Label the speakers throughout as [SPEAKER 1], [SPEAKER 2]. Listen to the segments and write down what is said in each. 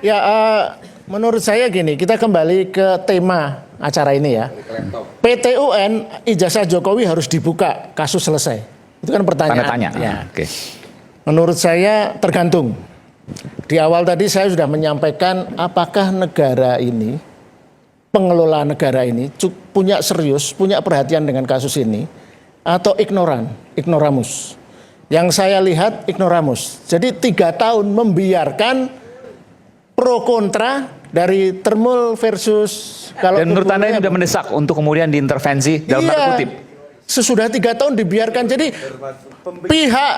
[SPEAKER 1] Ya, menurut saya gini, kita kembali ke tema acara ini ya. PT UN, ijazah Jokowi harus dibuka, kasus selesai. Itu kan pertanyaan.
[SPEAKER 2] Tanda tanya.
[SPEAKER 1] Ya.
[SPEAKER 2] Oke.
[SPEAKER 1] Menurut saya tergantung. Di awal tadi saya sudah menyampaikan apakah negara ini, pengelola negara ini punya serius, punya perhatian dengan kasus ini, atau ignoramus. Yang saya lihat ignoramus. Jadi 3 tahun membiarkan pro kontra dari Thermul versus
[SPEAKER 2] Dan menurut Anda ini sudah mendesak untuk kemudian diintervensi dalam tanda kutip?
[SPEAKER 1] Sesudah 3 tahun dibiarkan. Jadi pihak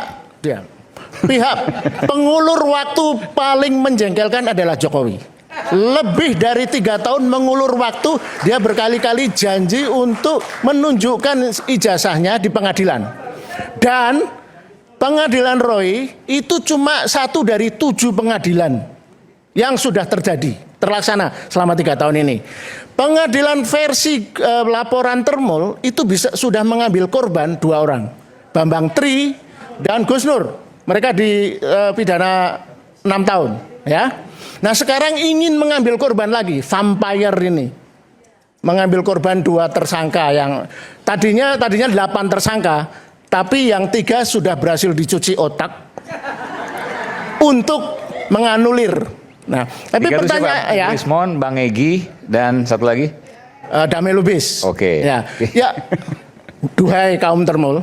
[SPEAKER 1] pengulur waktu paling menjengkelkan adalah Jokowi. Lebih dari 3 tahun mengulur waktu, dia berkali-kali janji untuk menunjukkan ijazahnya di pengadilan. Dan pengadilan Roy itu cuma 1 dari 7 pengadilan yang sudah terlaksana selama 3 tahun ini. Pengadilan versi laporan Thermul itu sudah mengambil korban 2 orang, Bambang Tri dan Gus Nur. Mereka dipidana 6 tahun, ya. Nah sekarang ingin mengambil korban lagi, vampire ini, mengambil korban 2 tersangka yang tadinya 8 tersangka, tapi yang 3 sudah berhasil dicuci otak untuk menganulir. Nah, tapi pertanyaan ya.
[SPEAKER 2] Rismon, Bang Egy, dan satu lagi?
[SPEAKER 1] Damai Lubis.
[SPEAKER 2] Oke.
[SPEAKER 1] Ya, duhai kaum Thermul.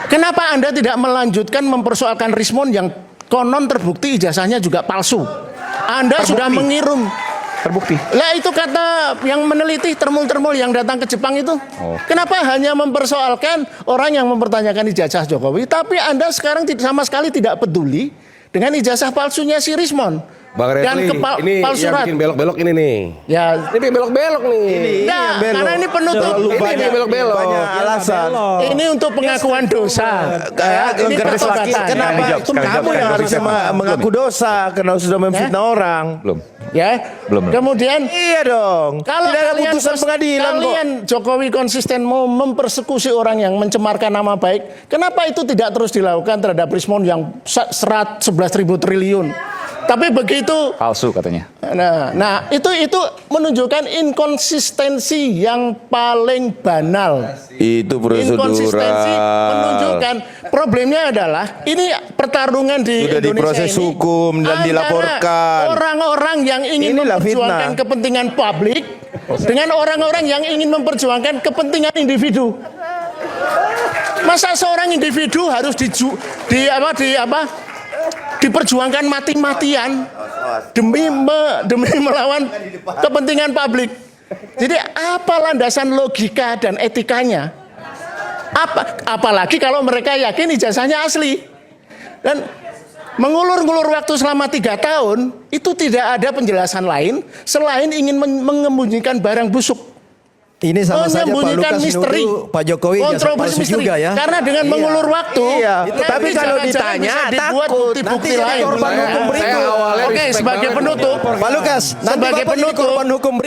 [SPEAKER 1] Kenapa Anda tidak melanjutkan mempersoalkan Rismon yang konon terbukti ijazahnya juga palsu? Anda sudah mengirim.
[SPEAKER 2] Terbukti.
[SPEAKER 1] Lah itu kata yang meneliti Thermul yang datang ke Jepang itu. Kenapa hanya mempersoalkan orang yang mempertanyakan ijazah Jokowi, tapi Anda sekarang sama sekali tidak peduli dengan ijazah palsunya si Rismon.
[SPEAKER 3] Bang Refli, ini yang bikin belok-belok ini nih.
[SPEAKER 1] Ya,
[SPEAKER 3] ini belok-belok nih.
[SPEAKER 1] Nah, karena ini penutup.
[SPEAKER 3] Ini belok-belok.
[SPEAKER 4] Banyak alasan.
[SPEAKER 1] Ini untuk pengakuan dosa.
[SPEAKER 4] Ini kenapa itu kamu yang harus mengaku dosa karena sudah memfitnah orang?
[SPEAKER 2] Belum.
[SPEAKER 1] Ya,
[SPEAKER 2] belum.
[SPEAKER 1] Kemudian
[SPEAKER 4] iya dong.
[SPEAKER 1] Kalau
[SPEAKER 4] tidak ada putusan pengadilan
[SPEAKER 1] kalian Jokowi konsisten mau mempersekusi orang yang mencemarkan nama baik, kenapa itu tidak terus dilakukan terhadap Rismon yang 11.000 triliun? Tapi begitu
[SPEAKER 2] palsu katanya.
[SPEAKER 1] Nah, itu menunjukkan inkonsistensi yang paling banal.
[SPEAKER 4] Itu prosedural.
[SPEAKER 1] Inkonsistensi menunjukkan problemnya adalah ini pertarungan di
[SPEAKER 4] sudah
[SPEAKER 1] Indonesia
[SPEAKER 4] diproses
[SPEAKER 1] ini
[SPEAKER 4] hukum dan dilaporkan.
[SPEAKER 1] Orang-orang yang ingin memperjuangkan kepentingan publik dengan orang-orang yang ingin memperjuangkan kepentingan individu. Masa seorang individu harus diperjuangkan mati-matian demi melawan kepentingan publik. Jadi apa landasan logika dan etikanya? Apalagi kalau mereka yakin ijazahnya asli. Dan mengulur-ngulur waktu selama 3 tahun itu tidak ada penjelasan lain selain ingin menyembunyikan barang busuk.
[SPEAKER 4] Ini sama saja Pak Lukas
[SPEAKER 1] misteri,
[SPEAKER 4] Pak Jokowi
[SPEAKER 1] kontroversi misteri juga ya. Karena dengan mengulur waktu,
[SPEAKER 4] tapi kalau ditanya
[SPEAKER 1] dibuat bukti-bukti lain. Oke, sebagai penutup,
[SPEAKER 4] Pak Lukas,
[SPEAKER 1] sebagai penutup,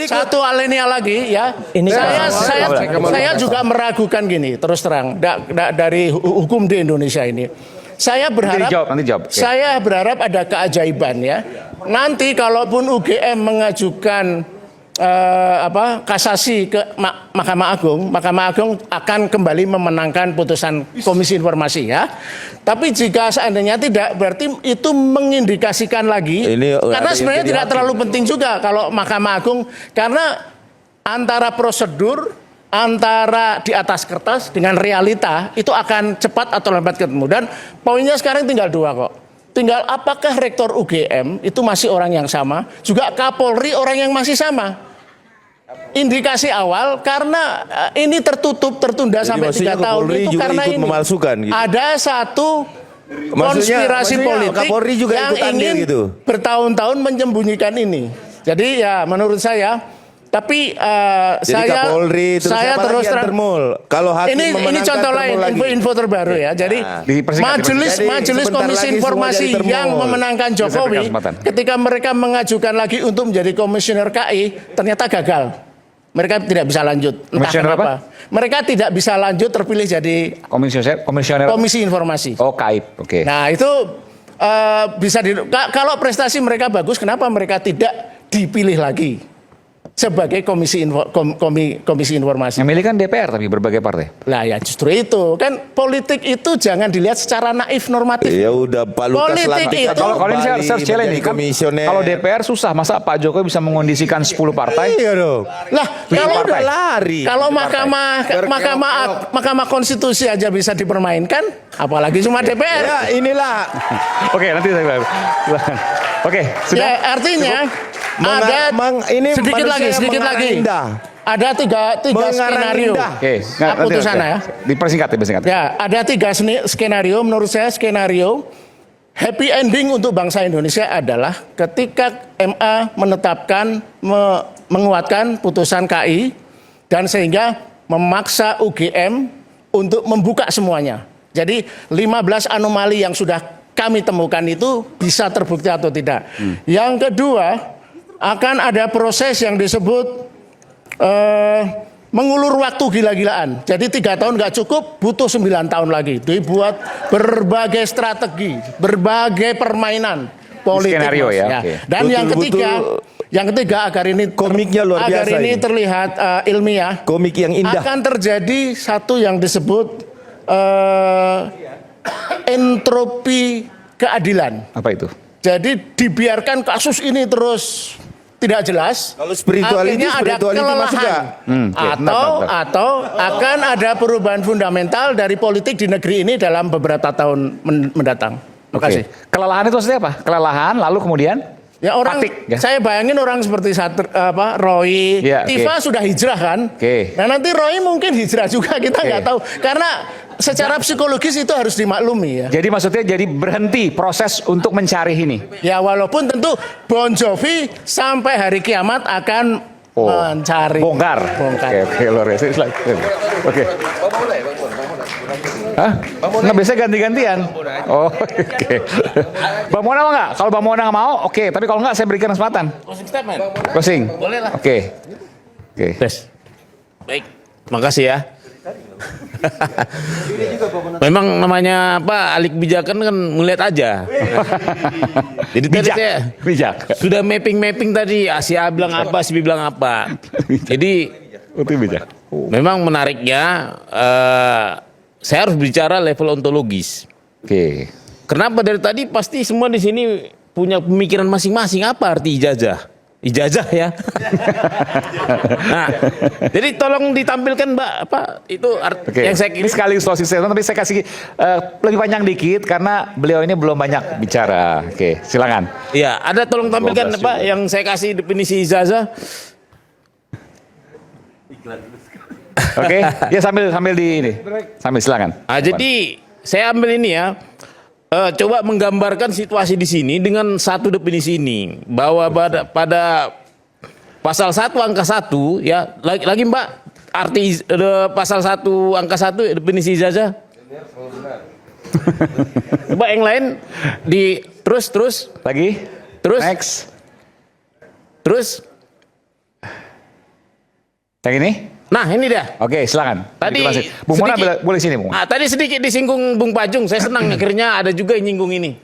[SPEAKER 1] satu alinea lagi ya. Saya juga meragukan gini, terus terang dari hukum di Indonesia ini. Saya berharap, saya berharap ada keajaiban ya. Nanti kalaupun UGM mengajukan kasasi ke Mahkamah Agung akan kembali memenangkan putusan Komisi Informasi ya. Tapi jika seandainya tidak, berarti itu mengindikasikan lagi karena sebenarnya tidak terlalu penting juga kalau Mahkamah Agung, karena antara prosedur, antara di atas kertas dengan realita itu akan cepat atau lambat ketemu. Dan poinnya sekarang tinggal 2 kok. Tinggal apakah Rektor UGM itu masih orang yang sama, juga Kapolri orang yang masih sama. Indikasi awal karena ini tertunda sampai 3 tahun itu karena ini
[SPEAKER 4] memalsukan, gitu.
[SPEAKER 1] Ada satu konspirasi politik yang ingin bertahun-tahun menyembunyikan ini. Jadi ya menurut saya, tapi saya terus terang.
[SPEAKER 4] Kalau hakim
[SPEAKER 1] ini contoh lain, info terbaru ya. Jadi majelis Komisi Informasi yang memenangkan Jokowi, ketika mereka mengajukan lagi untuk menjadi komisioner KI, ternyata gagal. Mereka tidak bisa lanjut. Entah kenapa. Mereka tidak bisa lanjut terpilih jadi
[SPEAKER 2] komisioner
[SPEAKER 1] Komisi Informasi.
[SPEAKER 2] Oh, KAIP. Oke.
[SPEAKER 1] Nah, itu bisa kalau prestasi mereka bagus, kenapa mereka tidak dipilih lagi sebagai komisi informasi?
[SPEAKER 2] Yang milih kan DPR tapi berbagai partai.
[SPEAKER 1] Lah ya justru itu kan politik itu jangan dilihat secara naif normatif.
[SPEAKER 4] Ya udah Pak Lukas
[SPEAKER 1] Politik
[SPEAKER 4] lantik
[SPEAKER 1] itu-
[SPEAKER 2] Kalau ini saya
[SPEAKER 4] kembali
[SPEAKER 2] challenge nih
[SPEAKER 4] menjadi
[SPEAKER 2] kan,
[SPEAKER 4] komisioner.
[SPEAKER 2] kalau DPR susah, masa Pak Jokowi bisa mengondisikan 10 partai?
[SPEAKER 4] Iya dong.
[SPEAKER 1] Lah kalau
[SPEAKER 4] udah lari.
[SPEAKER 1] kalau Mahkamah Konstitusi aja bisa dipermainkan, apalagi cuma DPR.
[SPEAKER 4] Ya inilah
[SPEAKER 2] Oke, nanti saya bilang. Oke, sudah.
[SPEAKER 1] Ya artinya ada
[SPEAKER 4] ini
[SPEAKER 1] sedikit
[SPEAKER 4] manusia
[SPEAKER 1] lagi,
[SPEAKER 4] yang
[SPEAKER 1] sedikit
[SPEAKER 4] mengarang
[SPEAKER 1] lagi.
[SPEAKER 4] indah.
[SPEAKER 1] Ada tiga
[SPEAKER 4] Mengarang
[SPEAKER 1] skenario.
[SPEAKER 4] indah.
[SPEAKER 2] Oke, nanti-
[SPEAKER 1] Putusannya ya.
[SPEAKER 2] Dipersingkat.
[SPEAKER 1] Ya, ada tiga skenario. Menurut saya skenario happy ending untuk bangsa Indonesia adalah ketika MA menetapkan menguatkan putusan KI dan sehingga memaksa UGM untuk membuka semuanya. Jadi 15 anomali yang sudah kami temukan itu bisa terbukti atau tidak. Yang kedua, akan ada proses yang disebut mengulur waktu gila-gilaan. Jadi 3 tahun nggak cukup, butuh 9 tahun lagi. Dibuat berbagai strategi, berbagai permainan politik.
[SPEAKER 2] Skenario
[SPEAKER 1] Mas,
[SPEAKER 2] ya, oke.
[SPEAKER 1] Dan
[SPEAKER 4] Betul-betul
[SPEAKER 1] yang ketiga agar ini
[SPEAKER 4] komiknya luar
[SPEAKER 1] agar
[SPEAKER 4] biasa
[SPEAKER 1] ini
[SPEAKER 4] ini.
[SPEAKER 1] terlihat ilmiah,
[SPEAKER 4] komik yang indah.
[SPEAKER 1] akan terjadi satu yang disebut entropi keadilan.
[SPEAKER 2] Apa itu?
[SPEAKER 1] Jadi dibiarkan kasus ini terus tidak jelas.
[SPEAKER 4] Kalau spirituality
[SPEAKER 1] akhirnya ada
[SPEAKER 4] masuk
[SPEAKER 1] kelelahan.
[SPEAKER 4] gak?
[SPEAKER 1] Atau akan ada perubahan fundamental dari politik di negeri ini dalam beberapa tahun mendatang. Terima kasih.
[SPEAKER 2] Kelelahan itu maksudnya apa? Kelelahan lalu kemudian
[SPEAKER 1] Ya orang,
[SPEAKER 2] Taktik, ya?
[SPEAKER 1] saya bayangin orang seperti Roy,
[SPEAKER 2] Ya,
[SPEAKER 1] Tifa sudah hijrah kan.
[SPEAKER 2] Oke.
[SPEAKER 1] Nah nanti Roy mungkin hijrah juga, kita nggak tahu. Karena secara psikologis itu harus dimaklumi ya.
[SPEAKER 2] jadi maksudnya jadi berhenti proses untuk mencari ini.
[SPEAKER 1] Ya walaupun tentu Bon Jovi sampai hari kiamat akan mencari.
[SPEAKER 2] Bongkar. Oke, luar biasa. Oke. Hah? Nggak bisa ganti-gantian. Oh, oke. Bang Mona mau nggak? Kalau Bang Mona nggak mau, oke. Tapi kalau nggak, saya berikan kesempatan. Closing.
[SPEAKER 1] Boleh lah.
[SPEAKER 2] Oke.
[SPEAKER 5] Baik, makasih ya. Memang namanya apa, ahli kebijakan kan melihat aja. Jadi tadi saya
[SPEAKER 2] Bijak.
[SPEAKER 5] sudah mapping tadi, Asia bilang apa, si B bilang apa. Jadi
[SPEAKER 2] Itu bijak.
[SPEAKER 5] memang menariknya saya harus bicara level ontologis.
[SPEAKER 2] Oke.
[SPEAKER 5] Kenapa dari tadi pasti semua di sini punya pemikiran masing-masing apa arti ijazah? Ijazah ya. Nah, jadi tolong ditampilkan Mbak apa itu
[SPEAKER 2] Oke.
[SPEAKER 5] yang saya
[SPEAKER 2] Ini sekali closing statement, tapi saya kasih lebih panjang dikit karena beliau ini belum banyak bicara. Oke, silakan.
[SPEAKER 5] Iya, ada tolong tampilkan
[SPEAKER 2] 12
[SPEAKER 5] Pak yang saya kasih definisi ijazah.
[SPEAKER 2] Oke, ya sambil di ini. Sambil silakan.
[SPEAKER 5] Nah, jadi saya ambil ini ya. Coba menggambarkan situasi di sini dengan satu definisi ini bahwa pada pasal 1 angka 1 ya lagi Mbak arti pasal 1 angka 1 definisi ijazah. Coba yang lain di terus
[SPEAKER 2] Lagi?
[SPEAKER 5] terus
[SPEAKER 2] Next.
[SPEAKER 5] terus.
[SPEAKER 2] Yang ini?
[SPEAKER 5] Nah ini dia.
[SPEAKER 2] Oke, silakan.
[SPEAKER 5] Tadi
[SPEAKER 2] Bung Mona
[SPEAKER 5] sedikit-
[SPEAKER 2] boleh sini, Bung.
[SPEAKER 5] Ah, tadi sedikit disinggung Bung Pajung, saya senang akhirnya ada juga yang nyinggung ini.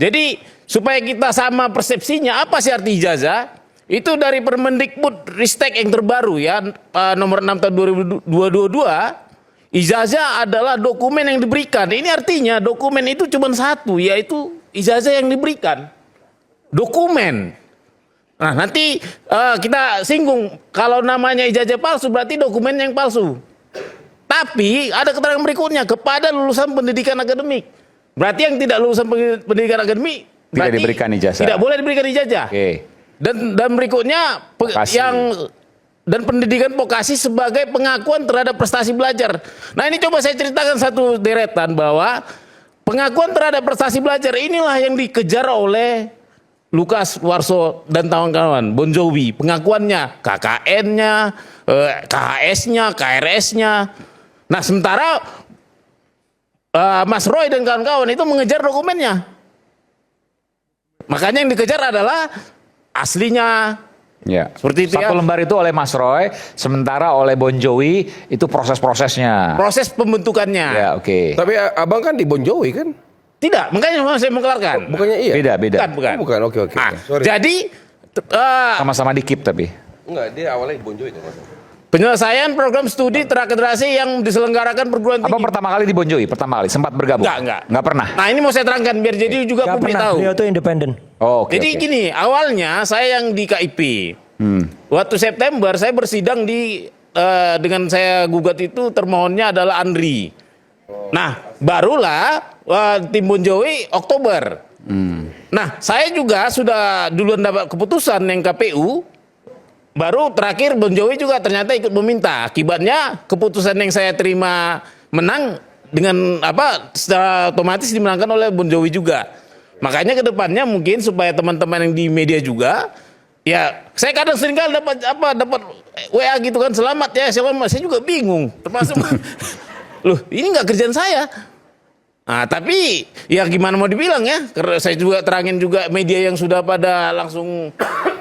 [SPEAKER 5] Jadi supaya kita sama persepsinya apa sih arti ijazah? Itu dari Permendikbud Ristek yang terbaru ya, nomor 6 tahun 2022, ijazah adalah dokumen yang diberikan. Ini artinya dokumen itu cuma satu, yaitu ijazah yang diberikan. Dokumen. Nah nanti kita singgung kalau namanya ijazah palsu berarti dokumen yang palsu. Tapi ada keterangan berikutnya kepada lulusan pendidikan akademik. Berarti yang tidak lulusan pendidikan akademik
[SPEAKER 2] Tidak
[SPEAKER 5] berarti
[SPEAKER 2] diberikan ijazah.
[SPEAKER 5] Tidak boleh diberikan ijazah.
[SPEAKER 2] Oke.
[SPEAKER 5] Dan berikutnya
[SPEAKER 2] Vokasi.
[SPEAKER 5] dan pendidikan vokasi sebagai pengakuan terhadap prestasi belajar. Nah ini coba saya ceritakan satu deretan bahwa pengakuan terhadap prestasi belajar inilah yang dikejar oleh Lukas Warso dan kawan-kawan, Bon Jovi, pengakuannya, KKN-nya, KHS-nya, KRS-nya. Nah sementara Mas Roy dan kawan-kawan itu mengejar dokumennya. Makanya yang dikejar adalah aslinya.
[SPEAKER 2] Ya.
[SPEAKER 5] Seperti itu
[SPEAKER 2] Satu
[SPEAKER 5] ya.
[SPEAKER 2] lembar itu oleh Mas Roy, sementara oleh Bon Jovi itu proses-prosesnya.
[SPEAKER 5] Proses pembentukannya.
[SPEAKER 2] Ya, oke.
[SPEAKER 3] Tapi abang kan di Bon Jovi kan?
[SPEAKER 5] Tidak, makanya saya mengkelarkan.
[SPEAKER 3] Bukannya iya?
[SPEAKER 2] Beda.
[SPEAKER 5] Bukan.
[SPEAKER 3] Oh, bukan, oke.
[SPEAKER 5] Nah,
[SPEAKER 3] Sorry.
[SPEAKER 5] jadi
[SPEAKER 2] Sama-sama di KIP tapi.
[SPEAKER 3] Enggak, dia awalnya Bon Jovi kan.
[SPEAKER 5] penyelesaian program studi terakedrasi yang diselenggarakan perguruan
[SPEAKER 2] Apa
[SPEAKER 5] tinggi.
[SPEAKER 2] pertama kali di Bon Jovi? Pertama kali sempat bergabung?
[SPEAKER 5] Enggak.
[SPEAKER 2] Nggak pernah.
[SPEAKER 5] Nah, ini mau saya terangkan biar jadi juga
[SPEAKER 4] Nggak
[SPEAKER 5] publik
[SPEAKER 4] pernah,
[SPEAKER 5] tahu.
[SPEAKER 4] beliau tuh independen.
[SPEAKER 2] Oh, oke.
[SPEAKER 5] Jadi
[SPEAKER 2] oke.
[SPEAKER 5] gini, awalnya saya yang di KIP. Waktu September saya bersidang dengan saya gugat itu termohonnya adalah Andri. Nah, barulah tim Bon Jovi Oktober. Nah, saya juga sudah duluan dapat keputusan yang KPU. Baru terakhir Bon Jovi juga ternyata ikut meminta. Akibatnya keputusan yang saya terima menang dengan secara otomatis dimenangkan oleh Bon Jovi juga. Makanya ke depannya mungkin supaya teman-teman yang di media juga, ya saya kadang seringkali dapat WA gitu kan, selamat ya, selamat. Saya juga bingung, termasuk loh ini nggak kerjaan saya. Nah, tapi ya gimana mau dibilang ya, karena saya juga terangin juga media yang sudah pada langsung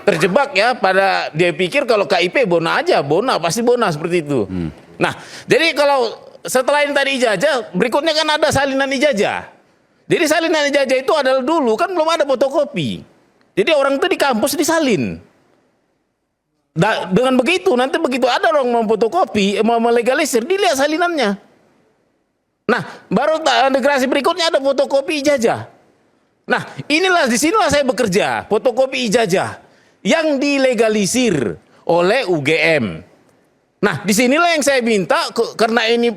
[SPEAKER 5] terjebak ya, pada dia pikir kalau KIP bona aja, pasti bona seperti itu. Nah, jadi kalau setelah ini tadi ijazah, berikutnya kan ada salinan ijazah. Jadi salinan ijazah itu adalah dulu kan belum ada fotokopi. Jadi orang itu di kampus disalin. Dengan begitu nanti begitu ada orang mau fotokopi, mau melegalisir, dilihat salinannya. Nah, baru integrasi berikutnya ada fotokopi ijazah. Nah, disinilah saya bekerja, fotokopi ijazah yang dilegalisir oleh UGM. Nah, disinilah yang saya minta karena ini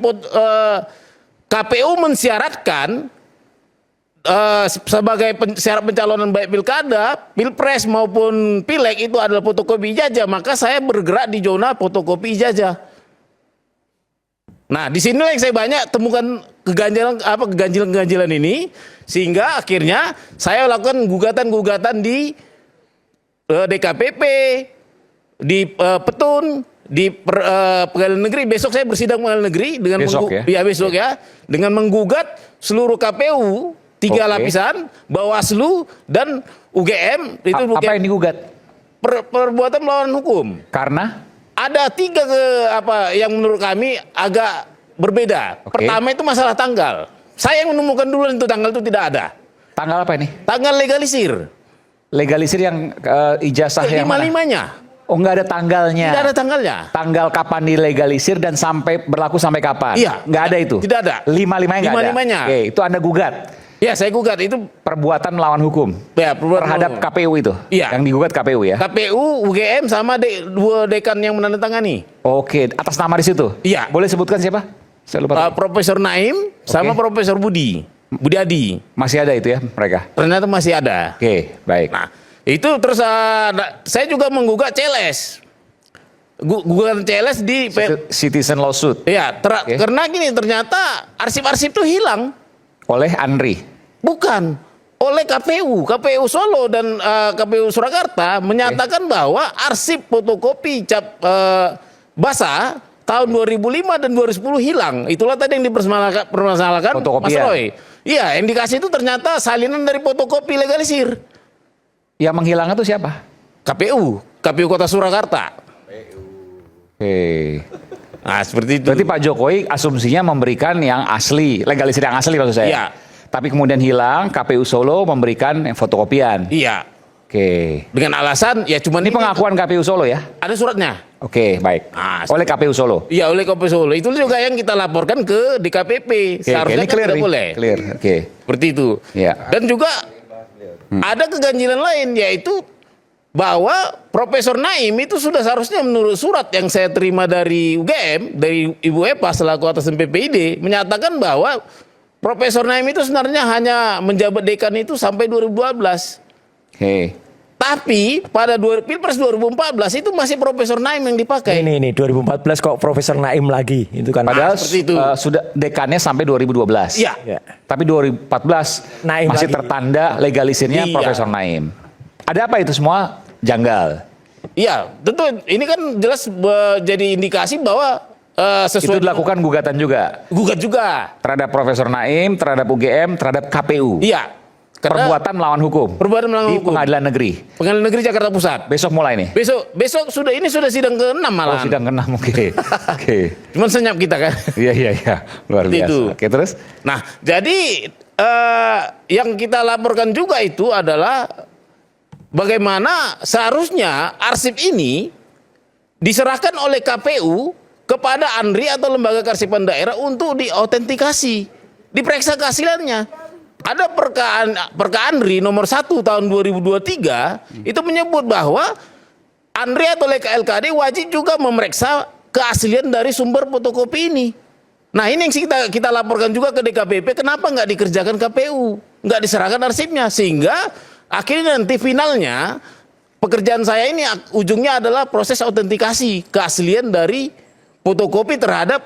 [SPEAKER 5] KPU mensyaratkan sebagai syarat pencalonan baik pilkada, pilpres maupun pileg itu adalah fotokopi ijazah, maka saya bergerak di zona fotokopi ijazah. Nah, di sinilah yang saya banyak temukan keganjilan ini, sehingga akhirnya saya lakukan gugatan-gugatan di DKPP, di Petun, di Pengadilan Negeri. Besok saya bersidang Pengadilan Negeri dengan besok ya, dengan menggugat seluruh KPU 3 lapisan, Bawaslu dan UGM itu
[SPEAKER 2] apa yang digugat?
[SPEAKER 5] Perbuatan melawan hukum.
[SPEAKER 2] Karena
[SPEAKER 5] ada 3 yang menurut kami agak berbeda. Pertama itu masalah tanggal. Saya yang menemukan dulu itu tanggal itu tidak ada.
[SPEAKER 2] tanggal apa ini?
[SPEAKER 5] Tanggal legalisir.
[SPEAKER 2] Legalisir yang ijazah yang mana?
[SPEAKER 5] 5-5-nya.
[SPEAKER 2] Oh, nggak ada tanggalnya.
[SPEAKER 5] Tidak ada tanggalnya.
[SPEAKER 2] Tanggal kapan dilegalisir dan sampai berlaku sampai kapan?
[SPEAKER 5] Iya.
[SPEAKER 2] Nggak ada itu?
[SPEAKER 5] Tidak ada.
[SPEAKER 2] 5-5-nya nggak ada?
[SPEAKER 5] 5-5-nya.
[SPEAKER 2] Oke, itu Anda gugat?
[SPEAKER 5] Ya, saya gugat itu
[SPEAKER 2] Perbuatan melawan hukum?
[SPEAKER 5] ya,
[SPEAKER 2] Terhadap KPU itu?
[SPEAKER 5] Iya.
[SPEAKER 2] Yang digugat KPU ya?
[SPEAKER 5] KPU, UGM sama 2 dekan yang menandatangani.
[SPEAKER 2] Oke, atas nama di situ?
[SPEAKER 5] Iya.
[SPEAKER 2] Boleh sebutkan siapa? Saya lupa.
[SPEAKER 5] Profesor Naim sama Profesor Budiadi.
[SPEAKER 2] Masih ada itu ya mereka?
[SPEAKER 5] Ternyata masih ada.
[SPEAKER 2] Oke, baik.
[SPEAKER 5] Nah, itu terus saya juga menggugat CLS. Gugatan CLS di
[SPEAKER 2] Citizen lawsuit
[SPEAKER 5] ya, karena gini ternyata arsip-arsip itu hilang.
[SPEAKER 2] oleh Andri?
[SPEAKER 5] Bukan, oleh KPU Solo dan KPU Surakarta menyatakan bahwa arsip fotokopi cap basah tahun 2005 dan 2010 hilang. Itulah tadi yang dipermasalahkan Mas Roy. Iya, yang dikasih itu ternyata salinan dari fotokopi legalisir.
[SPEAKER 2] Yang menghilangkan itu siapa?
[SPEAKER 5] KPU Kota Surakarta.
[SPEAKER 2] Oke.
[SPEAKER 5] Nah, seperti itu.
[SPEAKER 2] Berarti Pak Jokowi asumsinya memberikan yang asli, legalisir yang asli maksud saya.
[SPEAKER 5] Iya.
[SPEAKER 2] Tapi kemudian hilang, KPU Solo memberikan yang fotokopian.
[SPEAKER 5] Iya.
[SPEAKER 2] Oke.
[SPEAKER 5] Dengan alasan ya cuma
[SPEAKER 2] Ini pengakuan KPU Solo ya?
[SPEAKER 5] ada suratnya.
[SPEAKER 2] Oke, baik.
[SPEAKER 5] Ah,
[SPEAKER 2] Oleh KPU Solo.
[SPEAKER 5] Iya, oleh KPU Solo. Itu juga yang kita laporkan ke DKPP.
[SPEAKER 2] Oke,
[SPEAKER 5] Seharusnya
[SPEAKER 2] ini
[SPEAKER 5] kan
[SPEAKER 2] clear
[SPEAKER 5] tidak
[SPEAKER 2] nih.
[SPEAKER 5] boleh.
[SPEAKER 2] Clear. Oke.
[SPEAKER 5] Seperti itu.
[SPEAKER 2] Iya.
[SPEAKER 5] Dan juga ada keganjilan lain, yaitu bahwa Profesor Naim itu sudah seharusnya menurut surat yang saya terima dari UGM, dari Ibu Epa selaku atasan PPID, menyatakan bahwa Profesor Naim itu sebenarnya hanya menjabat dekan itu sampai 2012.
[SPEAKER 2] Oke.
[SPEAKER 5] Tapi pada Pilpres 2014 itu masih Profesor Naim yang dipakai.
[SPEAKER 4] Ini 2014 kok Profesor Naim lagi, itu kan.
[SPEAKER 2] Padahal
[SPEAKER 5] seperti itu.
[SPEAKER 2] Sudah dekannya sampai 2012.
[SPEAKER 5] Iya.
[SPEAKER 4] Ya.
[SPEAKER 2] Tapi 2014
[SPEAKER 4] Naim
[SPEAKER 2] masih
[SPEAKER 4] lagi.
[SPEAKER 2] tertanda legalisirnya
[SPEAKER 5] Iya.
[SPEAKER 2] Profesor Naim. Ada apa itu semua janggal?
[SPEAKER 5] Iya, tentu ini kan jelas jadi indikasi bahwa
[SPEAKER 2] Itu
[SPEAKER 5] sesuai
[SPEAKER 2] dilakukan gugatan juga
[SPEAKER 5] gugat juga.
[SPEAKER 2] terhadap Profesor Naim, terhadap UGM, terhadap KPU.
[SPEAKER 5] Iya. Karena
[SPEAKER 2] Perbuatan melawan hukum.
[SPEAKER 5] perbuatan melawan
[SPEAKER 2] Di
[SPEAKER 5] hukum.
[SPEAKER 2] Pengadilan Negeri.
[SPEAKER 5] Pengadilan Negeri Jakarta Pusat.
[SPEAKER 2] Besok mulai nih.
[SPEAKER 5] Besok sudah sidang ke-6
[SPEAKER 2] Oh,
[SPEAKER 5] malah.
[SPEAKER 2] sidang ke-6. Oke. Oke.
[SPEAKER 5] Cuman senyap kita kan.
[SPEAKER 2] Iya. Luar
[SPEAKER 5] Seperti
[SPEAKER 2] biasa.
[SPEAKER 5] itu.
[SPEAKER 2] Oke, terus?
[SPEAKER 5] Nah, jadi yang kita laporkan juga itu adalah bagaimana seharusnya arsip ini diserahkan oleh KPU kepada ANRI atau Lembaga Kearsipan Daerah untuk diautentikasi, diperiksa keasliannya. Ada perka ANRI nomor 1 tahun 2023 itu menyebut bahwa ANRI atau LKD wajib juga memeriksa keaslian dari sumber fotokopi ini. Nah ini yang kita laporkan juga ke DKPP, kenapa nggak dikerjakan KPU, nggak diserahkan arsipnya, sehingga akhirnya nanti finalnya pekerjaan saya ini ujungnya adalah proses autentikasi keaslian dari fotokopi terhadap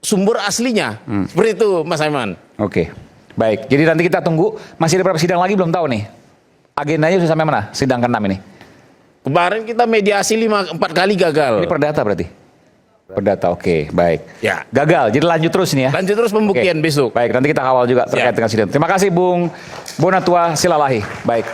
[SPEAKER 5] sumber aslinya. Seperti itu Mas Aiman.
[SPEAKER 2] Oke, baik. Jadi nanti kita tunggu, masih ada berapa sidang lagi belum tahu nih. Agendanya sudah sampai mana? Sidang ke-6 ini.
[SPEAKER 5] Kemarin kita mediasi 4 kali gagal.
[SPEAKER 2] Ini perdata berarti? Perdata, oke, baik.
[SPEAKER 5] Ya.
[SPEAKER 2] Gagal, jadi lanjut terus ini ya.
[SPEAKER 5] Lanjut terus pembuktian
[SPEAKER 2] Oke.
[SPEAKER 5] besok.
[SPEAKER 2] Baik, nanti kita kawal juga terkait dengan sidang. Terima kasih Bung Bonatua Silalahi. Baik.